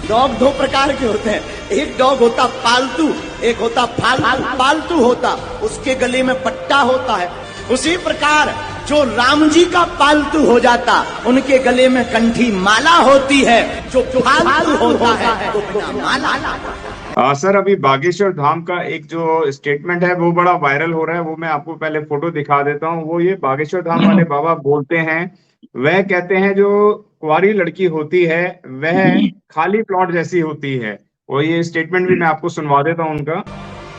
Dog दो प्रकार के होते हैं, एक डॉग होता पालतू, एक होता फालतू। पालतू होता उसके गले में पट्टा होता है, उसी प्रकार जो राम जी का पालतू हो जाता उनके गले में कंठी माला होती है, जो फालतू होता है तो बिना माला। सर, अभी बागेश्वर धाम का एक जो स्टेटमेंट है वो बड़ा वायरल हो रहा है। वो मैं आपको पहले फोटो दिखा देता हूँ। वो ये बागेश्वर धाम वाले बाबा बोलते हैं, वह कहते हैं जो कुंवारी लड़की होती है वह खाली प्लॉट जैसी होती है। और ये स्टेटमेंट भी मैं आपको सुनवा देता हूँ उनका।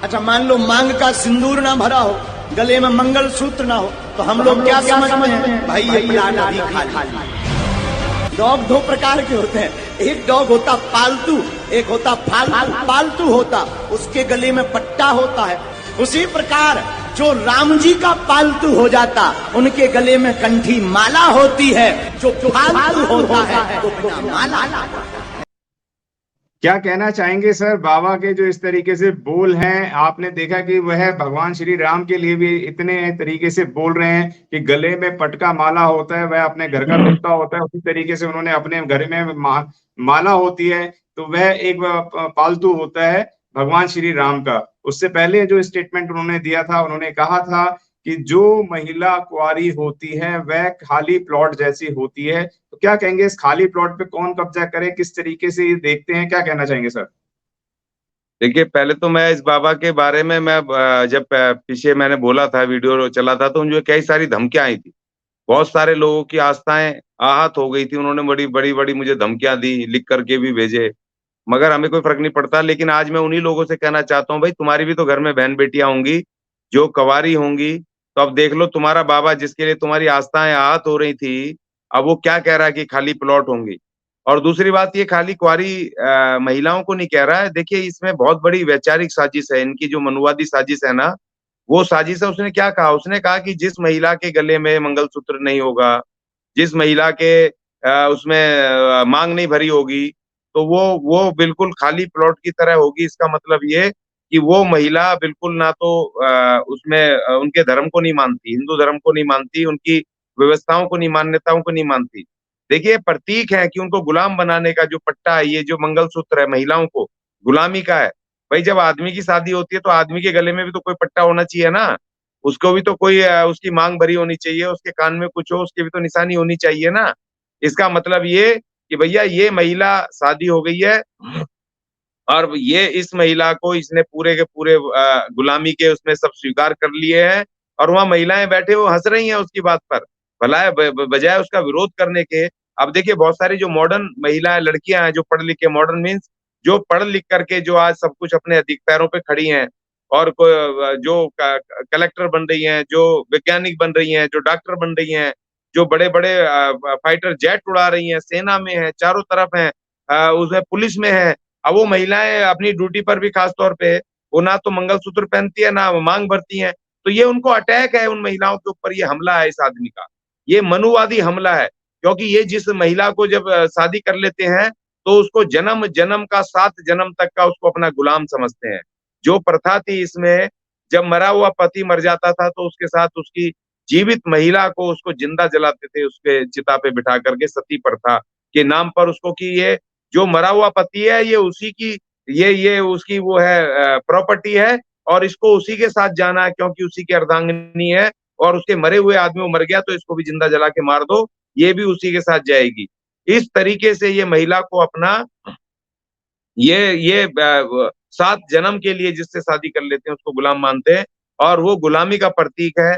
अच्छा, मान लो मांग का सिंदूर ना भरा हो, गले में मंगल सूत्र ना हो, तो हम लोग क्या समझते हैं? भाई ये प्लाट अभी खाली। डॉग दो प्रकार के होते हैं, एक डॉग होता पालतू, एक होता फालतू। पालतू होता उसके गले में पट्टा होता है, उसी प्रकार जो राम जी का पालतू हो जाता उनके गले में कंठी माला होती है, जो फालतू होता है तो बिना माला। क्या कहना चाहेंगे सर, बाबा के जो इस तरीके से बोल हैं, आपने देखा कि वह भगवान श्री राम के लिए भी इतने तरीके से बोल रहे हैं कि गले में पटका माला होता है, वह अपने घर का कुत्ता होता है, उसी तरीके से उन्होंने अपने घर में माला होती है, तो वह एक पालतू होता है भगवान श्री राम का। उससे पहले जो स्टेटमेंट उन्होंने दिया था, उन्होंने कहा था कि जो महिला कुंवारी होती है वह खाली प्लॉट जैसी होती है। तो क्या कहेंगे, इस खाली प्लॉट पे कौन कब्जा करे, किस तरीके से ये देखते हैं, क्या कहना चाहेंगे सर? देखिए, पहले तो मैं इस बाबा के बारे में जब पीछे मैंने बोला था, वीडियो चला था, तो मुझे कई सारी धमकियां आई थी। बहुत सारे लोगों की आस्थाएं आहत हो गई थी। उन्होंने बड़ी बड़ी बड़ी मुझे धमकियां दी, लिख करके भी भेजे, मगर हमें कोई फर्क नहीं पड़ता। लेकिन आज मैं उन्हीं लोगों से कहना चाहता हूँ, भाई तुम्हारी भी तो घर में बहन बेटियां होंगी जो कंवारी होंगी, तो अब देख लो तुम्हारा बाबा जिसके लिए तुम्हारी आस्थाएं आहत हो रही थी, अब वो क्या कह रहा है कि खाली प्लॉट होंगी। और दूसरी बात, ये खाली कुंवारी महिलाओं को नहीं कह रहा है। देखिए, इसमें बहुत बड़ी वैचारिक साजिश है, इनकी जो मनुवादी साजिश है ना, वो साजिश है। उसने क्या कहा? उसने कहा कि जिस महिला के गले में मंगलसूत्र नहीं होगा, जिस महिला के उसमें मांग नहीं भरी होगी, तो वो बिल्कुल खाली प्लॉट की तरह होगी। इसका मतलब ये कि वो महिला बिल्कुल ना तो उसमें उनके धर्म को नहीं मानती, हिंदू धर्म को नहीं मानती, उनकी व्यवस्थाओं को नहीं, मान्यताओं को नहीं मानती। देखिए, प्रतीक है कि उनको गुलाम बनाने का जो पट्टा है, ये जो मंगलसूत्र है, महिलाओं को गुलामी का है। भाई, जब आदमी की शादी होती है तो आदमी के गले में भी तो कोई पट्टा होना चाहिए ना, उसको भी तो कोई उसकी मांग भरी होनी चाहिए, उसके कान में कुछ हो, उसकी भी तो निशानी होनी चाहिए ना। इसका मतलब ये कि भैया ये महिला शादी हो गई है और ये इस महिला को इसने पूरे के पूरे गुलामी के उसमें सब स्वीकार कर लिए हैं, और वहां महिलाएं बैठे वो हंस रही हैं उसकी बात पर, भला बजाय उसका विरोध करने के। अब देखिए, बहुत सारी जो मॉडर्न महिलाएं, लड़कियां हैं जो पढ़ लिख के, मॉडर्न मीन्स जो पढ़ लिख करके जो आज सब कुछ अपने अधिक पैरों पे खड़ी हैं, और जो कलेक्टर बन रही हैं, जो वैज्ञानिक बन रही हैं, जो डॉक्टर बन रही हैं, जो बड़े बड़े फाइटर जेट उड़ा रही हैं, सेना में है, चारों तरफ है, उसमें पुलिस में है। अब वो महिलाएं अपनी ड्यूटी पर भी खास तौर पे वो ना तो मंगलसूत्र पहनती है, ना मांग भरती हैं। तो ये उनको अटैक है, उन महिलाओं के ऊपर ये हमला है इस आदमी का, ये मनुवादी हमला है। क्योंकि ये जिस महिला को जब शादी कर लेते हैं तो उसको जन्म जन्म का, 7 जन्म तक का उसको अपना गुलाम समझते हैं। जो प्रथा थी इसमें, जब मरा हुआ पति मर जाता था तो उसके साथ उसकी जीवित महिला को उसको जिंदा जलाते थे, उसके चिता पे बिठा करके, सती प्रथा के नाम पर उसको, कि ये जो मरा हुआ पति है ये उसी की, ये उसकी वो है प्रॉपर्टी है, और इसको उसी के साथ जाना है क्योंकि उसी की अर्धांगिनी है, और उसके मरे हुए आदमी वो मर गया तो इसको भी जिंदा जला के मार दो, ये भी उसी के साथ जाएगी। इस तरीके से ये महिला को अपना ये 7 जन्म के लिए जिससे शादी कर लेते हैं उसको गुलाम मानते हैं, और वो गुलामी का प्रतीक है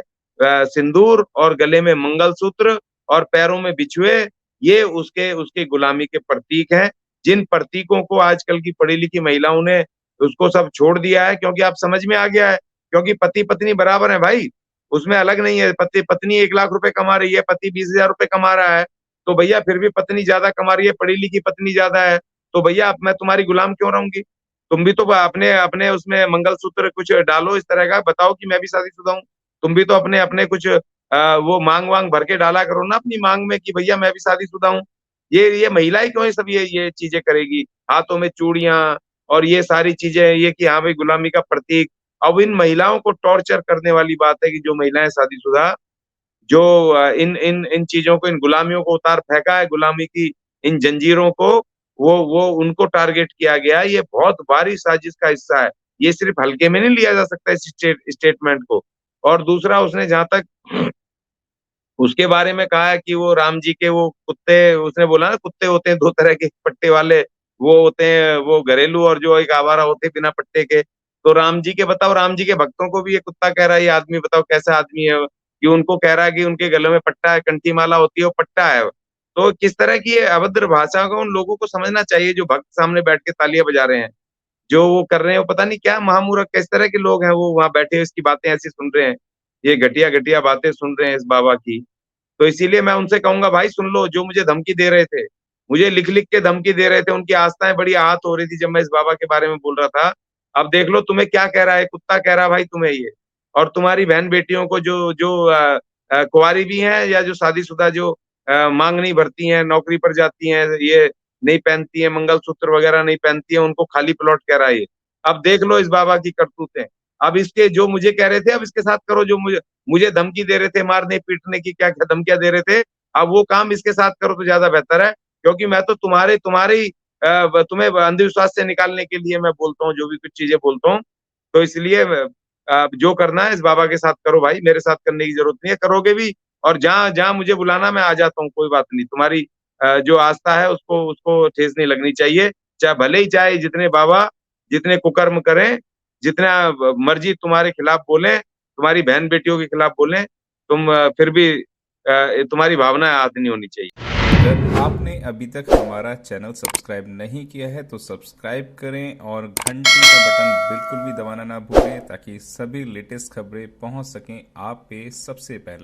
सिंदूर, और गले में मंगलसूत्र, और पैरों में बिछुए। ये उसके उसके गुलामी के प्रतीक हैं, जिन प्रतीकों को आजकल की पढ़ी लिखी महिलाओं ने उसको सब छोड़ दिया है, क्योंकि आप समझ में आ गया है, क्योंकि पति पत्नी बराबर है भाई, उसमें अलग नहीं है। पत्नी 1 लाख रुपए कमा रही है, पति 20,000 रुपए कमा रहा है, तो भैया फिर भी पत्नी ज्यादा कमा रही है, पढ़ी लिखी पत्नी ज्यादा है, तो भैया अब मैं तुम्हारी गुलाम क्यों रहूंगी? तुम भी तो अपने अपने उसमें मंगलसूत्र कुछ डालो इस तरह का, बताओ कि मैं भी शादीशुदा हूँ। तुम भी तो अपने अपने कुछ वो मांग वांग भर के डाला करो ना अपनी मांग में, कि भैया मैं भी शादीशुदा हूँ। ये महिला ही क्यों ये सब ये चीजें करेगी? हाथों में चूड़ियां और ये सारी चीजें, ये कि हाँ भाई गुलामी का प्रतीक। अब इन महिलाओं को टॉर्चर करने वाली बात है कि जो महिलाएं शादीशुदा, जो इन इन इन चीजों को, इन गुलामियों को उतार फेंका है, गुलामी की इन जंजीरों को, वो उनको टारगेट किया गया। ये बहुत भारी साजिश का हिस्सा है। ये सिर्फ हल्के में नहीं लिया जा सकता इस स्टेटमेंट को। और दूसरा, उसने जहां तक उसके बारे में कहा है कि वो राम जी के वो कुत्ते, उसने बोला ना कुत्ते होते हैं दो तरह के, पट्टे वाले वो होते हैं, वो घरेलू, और जो एक आवारा होते हैं बिना पट्टे के। तो राम जी के बताओ, राम जी के भक्तों को भी ये कुत्ता कह रहा है, ये आदमी बताओ कैसा आदमी है कि उनको कह रहा है कि उनके गले में पट्टा है, कंठी माला होती है वो पट्टा है। तो किस तरह की ये अभद्र भाषा को उन लोगों को समझना चाहिए जो भक्त सामने बैठ के तालियां बजा रहे हैं, जो वो कर रहे हैं, वो पता नहीं क्या महामूर्ख किस तरह के लोग हैं, वो वहां बैठे इसकी बातें ऐसी सुन रहे हैं, ये घटिया घटिया बातें सुन रहे हैं इस बाबा की। तो इसीलिए मैं उनसे कहूंगा, भाई सुन लो, जो मुझे धमकी दे रहे थे, मुझे लिख लिख के धमकी दे रहे थे, उनकी आस्थाएं बड़ी आहत हो रही थी जब मैं इस बाबा के बारे में बोल रहा था। अब देख लो तुम्हें क्या कह रहा है, कुत्ता कह रहा है भाई तुम्हें ये। और तुम्हारी बहन बेटियों को जो जो कुंवारी भी हैं या जो शादीशुदा, जो मांग नहीं भरती हैं, नौकरी पर जाती हैं, ये नहीं पहनती है, मंगलसूत्र वगैरह नहीं पहनती है, उनको खाली प्लॉट कह रहा है ये। अब देख लो इस बाबा की करतूतें। अब इसके जो मुझे कह रहे थे, अब इसके साथ करो, जो मुझे मुझे धमकी दे रहे थे मारने पीटने की, क्या क्या धमकियां दे रहे थे, अब वो काम इसके साथ करो तो ज्यादा बेहतर है। क्योंकि मैं तो तुम्हें अंधविश्वास से निकालने के लिए मैं बोलता हूँ, जो भी कुछ चीजें बोलता हूँ। तो इसलिए जो करना है इस बाबा के साथ करो भाई, मेरे साथ करने की जरूरत नहीं है, करोगे भी। और जहां जहां मुझे बुलाना मैं आ जाता हूँ, कोई बात नहीं। तुम्हारी जो आस्था है उसको उसको ठेस नहीं लगनी चाहिए। चाहे भले ही चाहे जितने बाबा जितने कुकर्म करें, जितना मर्जी तुम्हारे खिलाफ बोलें, तुम्हारी बहन बेटियों के खिलाफ बोलें, फिर भी तुम्हारी भावना आहत नहीं होनी चाहिए। अगर आपने अभी तक हमारा चैनल सब्सक्राइब नहीं किया है तो सब्सक्राइब करें और घंटी का बटन बिल्कुल भी दबाना ना भूलें, ताकि सभी लेटेस्ट खबरें पहुंच सकें आप पे सबसे पहले।